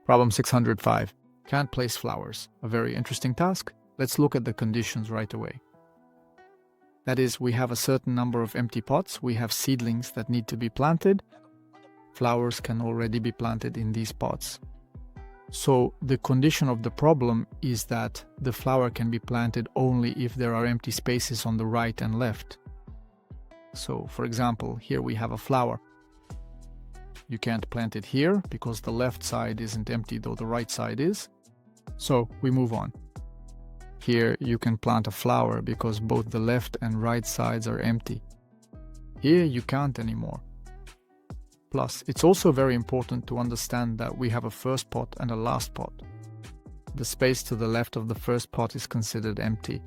Problem 605. Can't place flowers. A very interesting task. Let's look at the conditions right away. That is, we have a certain number of empty pots. We have seedlings that need to be planted. Flowers can already be planted in these pots. So the condition of the problem is that the flower can be planted only if there are empty spaces on the right and left. So, for example, here we have a flower. You can't plant it here because the left side isn't empty, though the right side is. So we move on. Here you can plant a flower because both the left and right sides are empty. Here you can't anymore. Plus, it's also very important to understand that we have a first pot and a last pot. The space to the left of the first pot is considered empty.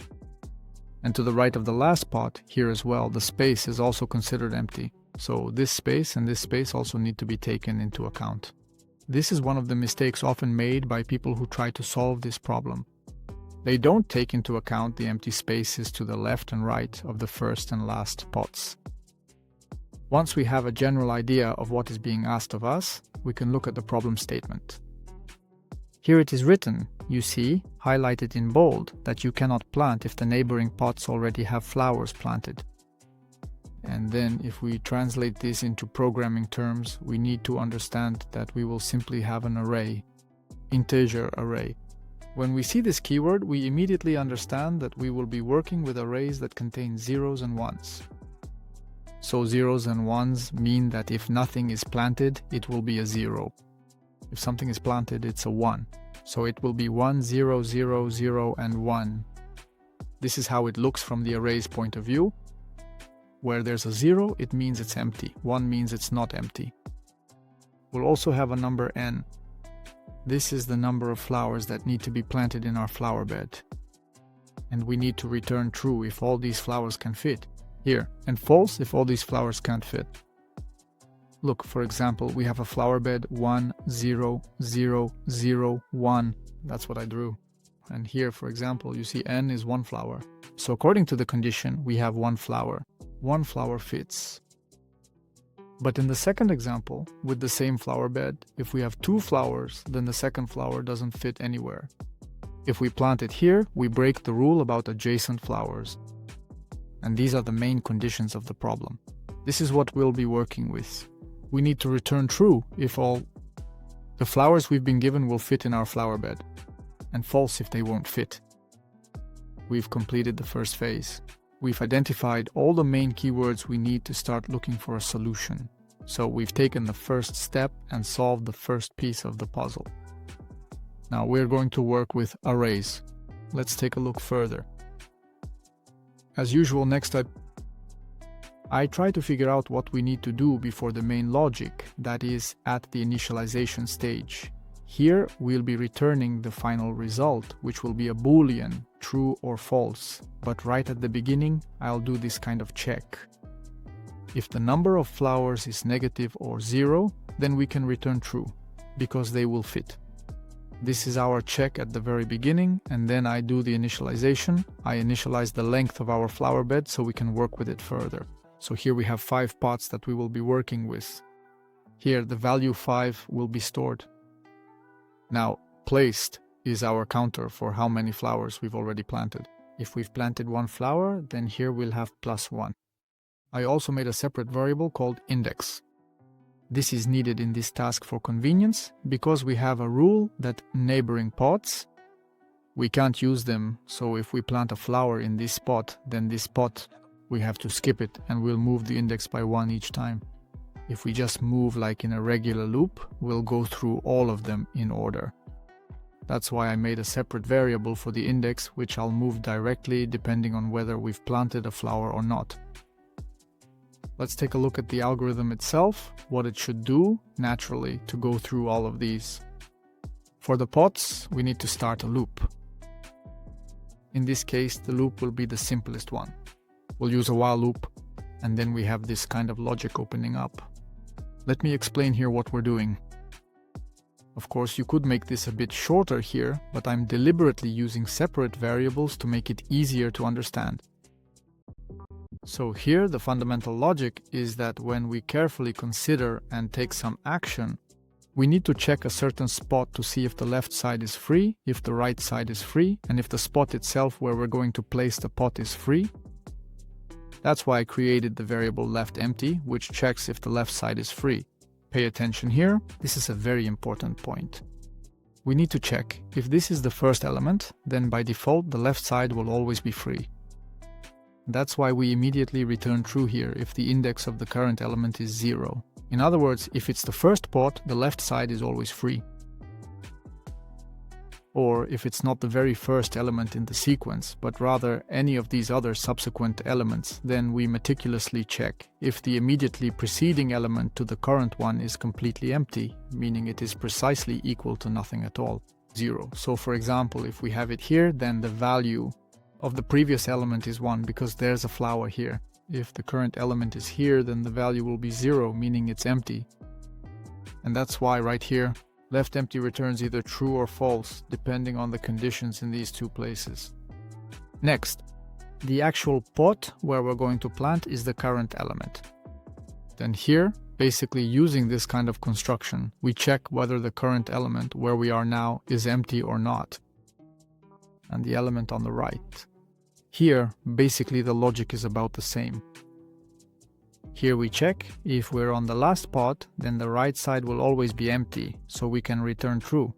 And to the right of the last pot, here as well, the space is also considered empty. So this space and this space also need to be taken into account. This is one of the mistakes often made by people who try to solve this problem. They don't take into account the empty spaces to the left and right of the first and last pots. Once we have a general idea of what is being asked of us, we can look at the problem statement. Here it is written, you see, highlighted in bold, that you cannot plant if the neighboring pots already have flowers planted. And then if we translate this into programming terms, we need to understand that we will simply have an array, integer array. When we see this keyword, we immediately understand that we will be working with arrays that contain zeros and ones. So zeros and ones mean that if nothing is planted, it will be a 0. If something is planted, it's a 1. So it will be 1, 0, 0, 0, and 1. This is how it looks from the array's point of view. Where there's a 0, it means it's empty. 1 means it's not empty. We'll also have a number n. This is the number of flowers that need to be planted in our flower bed. And we need to return true if all these flowers can fit here, and false if all these flowers can't fit. Look, for example, we have a flower bed 1, 0, 0, 0, 1. That's what I drew. And here, for example, you see n is 1 flower. So according to the condition, we have 1 flower. 1 flower fits. But in the second example, with the same flower bed, if we have 2 flowers, then the second flower doesn't fit anywhere. If we plant it here, we break the rule about adjacent flowers. And these are the main conditions of the problem. This is what we'll be working with. We need to return true if all the flowers we've been given will fit in our flower bed, and false if they won't fit. We've completed the first phase. We've identified all the main keywords we need to start looking for a solution. So we've taken the first step and solved the first piece of the puzzle. Now we're going to work with arrays. Let's take a look further. As usual, next I try to figure out what we need to do before the main logic, that is, at the initialization stage. Here we'll be returning the final result, which will be a boolean, true or false. But right at the beginning, I'll do this kind of check. If the number of flowers is negative or 0, then we can return true, because they will fit. This is our check at the very beginning, and then I do the initialization. I initialize the length of our flower bed so we can work with it further. So here we have 5 pots that we will be working with. Here the value 5 will be stored. Now, placed is our counter for how many flowers we've already planted. If we've planted 1 flower, then here we'll have +1. I also made a separate variable called index. This is needed in this task for convenience because we have a rule that neighboring pots, we can't use them, so if we plant a flower in this spot, then this spot, we have to skip it and we'll move the index by 1 each time. If we just move like in a regular loop, we'll go through all of them in order. That's why I made a separate variable for the index, which I'll move directly depending on whether we've planted a flower or not. Let's take a look at the algorithm itself, what it should do naturally to go through all of these. For the pots, we need to start a loop. In this case, the loop will be the simplest one. We'll use a while loop, and then we have this kind of logic opening up. Let me explain here what we're doing. Of course, you could make this a bit shorter here, but I'm deliberately using separate variables to make it easier to understand. So here the fundamental logic is that when we carefully consider and take some action, We need to check a certain spot to see if the left side is free, if the right side is free, and if the spot itself where we're going to place the pot is free. That's why I created the variable left empty, which checks if the left side is free. Pay attention here, this is a very important point. We need to check, if this is the first element, then by default the left side will always be free. That's why we immediately return true here if the index of the current element is 0. In other words, if it's the first pot, the left side is always free. Or if it's not the very first element in the sequence, but rather any of these other subsequent elements, then we meticulously check if the immediately preceding element to the current one is completely empty, meaning it is precisely equal to nothing at all, 0. So for example, if we have it here, then the value of the previous element is 1 because there's a flower here. If the current element is here, then the value will be 0, meaning it's empty. And that's why right here, left empty returns either true or false, depending on the conditions in these two places. Next, the actual pot where we're going to plant is the current element. Then here, basically using this kind of construction, we check whether the current element where we are now is empty or not. And the element on the right. Here, basically the logic is about the same. Here we check, if we're on the last pot, then the right side will always be empty, so we can return true.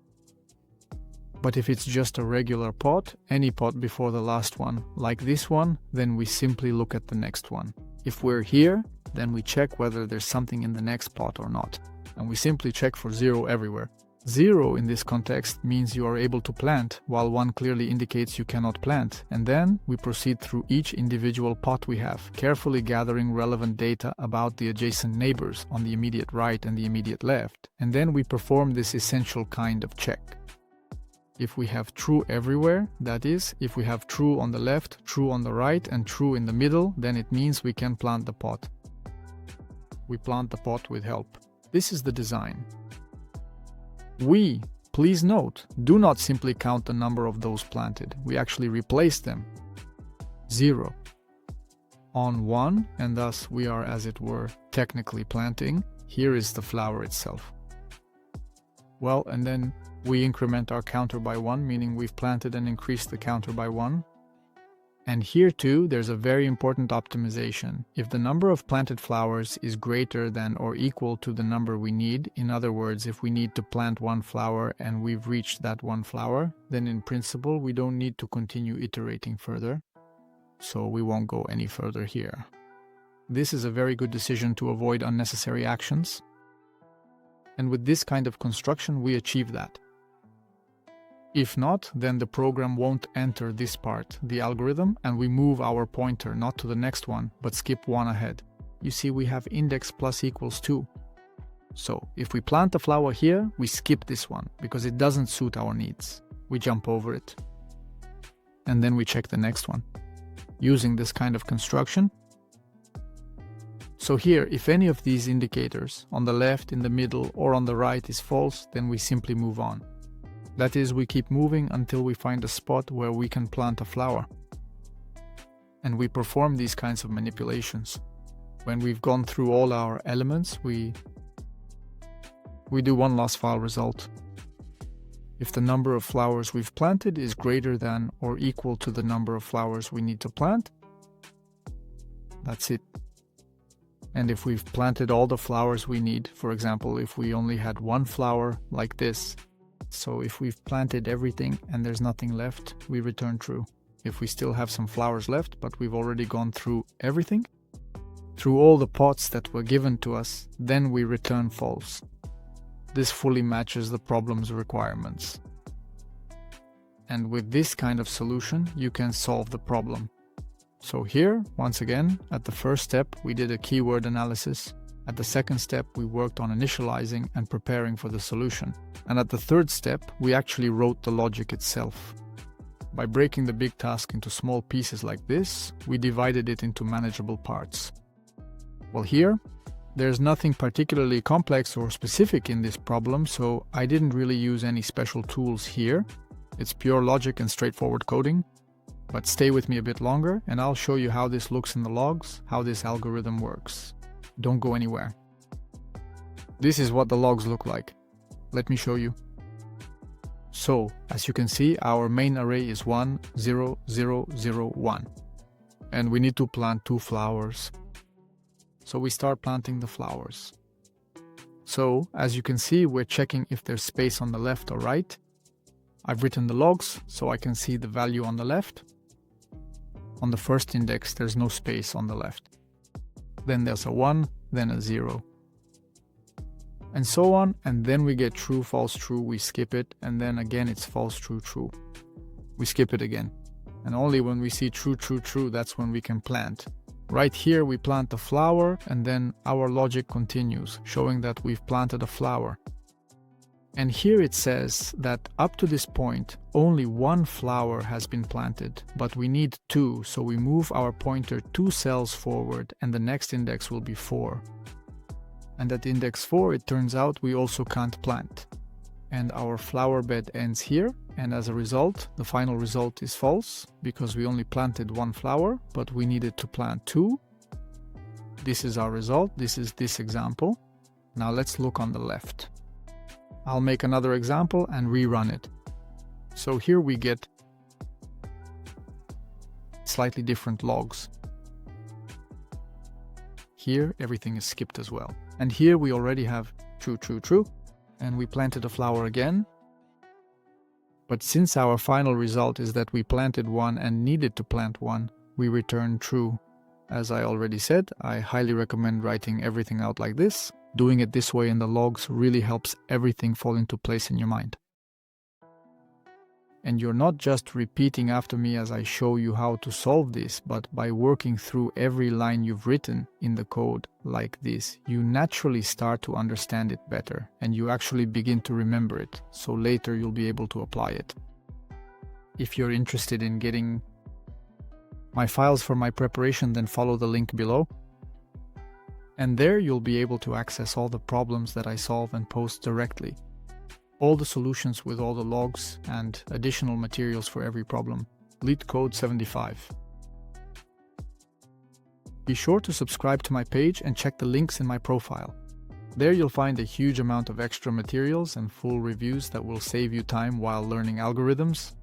But if it's just a regular pot, any pot before the last one, like this one, then we simply look at the next one. If we're here, then we check whether there's something in the next pot or not. And we simply check for 0 everywhere. 0 in this context means you are able to plant, while 1 clearly indicates you cannot plant, and then we proceed through each individual pot we have, carefully gathering relevant data about the adjacent neighbors on the immediate right and the immediate left, and then we perform this essential kind of check. If we have true everywhere, that is, if we have true on the left, true on the right, and true in the middle, then it means we can plant the pot. We plant the pot with help. This is the design. We, please note, do not simply count the number of those planted. We actually replace them. 0 on 1, and thus we are, as it were, technically planting. Here is the flower itself. Well, and then we increment our counter by 1, meaning we've planted and increased the counter by 1. And here too, there's a very important optimization. If the number of planted flowers is greater than or equal to the number we need, in other words, if we need to plant 1 flower and we've reached that 1 flower, then in principle we don't need to continue iterating further. So we won't go any further here. This is a very good decision to avoid unnecessary actions. And with this kind of construction, we achieve that. If not, then the program won't enter this part, the algorithm, and we move our pointer not to the next one, but skip 1 ahead. You see, we have index plus equals 2. So, if we plant a flower here, we skip this one, because it doesn't suit our needs. We jump over it. And then we check the next one, using this kind of construction. So here, if any of these indicators, on the left, in the middle, or on the right is false, then we simply move on. That is, we keep moving until we find a spot where we can plant a flower. And we perform these kinds of manipulations. When we've gone through all our elements, we do one last file result. If the number of flowers we've planted is greater than or equal to the number of flowers we need to plant, that's it. And if we've planted all the flowers we need, for example, if we only had 1 flower like this, so if we've planted everything and there's nothing left, we return true. If we still have some flowers left, but we've already gone through everything, through all the pots that were given to us, then we return false. This fully matches the problem's requirements. And with this kind of solution, you can solve the problem. So here, once again, at the first step, we did a keyword analysis. At the second step, we worked on initializing and preparing for the solution. And at the third step, we actually wrote the logic itself. By breaking the big task into small pieces like this, we divided it into manageable parts. Well, here, there's nothing particularly complex or specific in this problem, so I didn't really use any special tools here. It's pure logic and straightforward coding. But stay with me a bit longer, and I'll show you how this looks in the logs, how this algorithm works. Don't go anywhere. This is what the logs look like. Let me show you. So, as you can see, our main array is 1, 0, 0, 0, 1. And we need to plant 2 flowers. So we start planting the flowers. So, as you can see, we're checking if there's space on the left or right. I've written the logs, so I can see the value on the left. On the first index, there's no space on the left. Then there's a 1, then a 0. And so on, and then we get true, false, true, we skip it, and then again it's false, true, true. We skip it again. And only when we see true, true, true, that's when we can plant. Right here we plant the flower, and then our logic continues, showing that we've planted a flower. And here it says that up to this point, only 1 flower has been planted, but we need 2, so we move our pointer 2 cells forward, and the next index will be 4. And at index 4, it turns out we also can't plant. And our flower bed ends here, and as a result, the final result is false, because we only planted 1 flower, but we needed to plant 2. This is our result, this is this example. Now let's look on the left. I'll make another example and rerun it. So here we get slightly different logs. Here everything is skipped as well. And here we already have true, true, true. And we planted a flower again. But since our final result is that we planted 1 and needed to plant 1, we return true. As I already said, I highly recommend writing everything out like this. Doing it this way in the logs really helps everything fall into place in your mind. And you're not just repeating after me as I show you how to solve this, but by working through every line you've written in the code like this, you naturally start to understand it better and you actually begin to remember it, so later you'll be able to apply it. If you're interested in getting my files for my preparation, then follow the link below. And there you'll be able to access all the problems that I solve and post directly. All the solutions with all the logs and additional materials for every problem. LeetCode 75. Be sure to subscribe to my page and check the links in my profile. There you'll find a huge amount of extra materials and full reviews that will save you time while learning algorithms.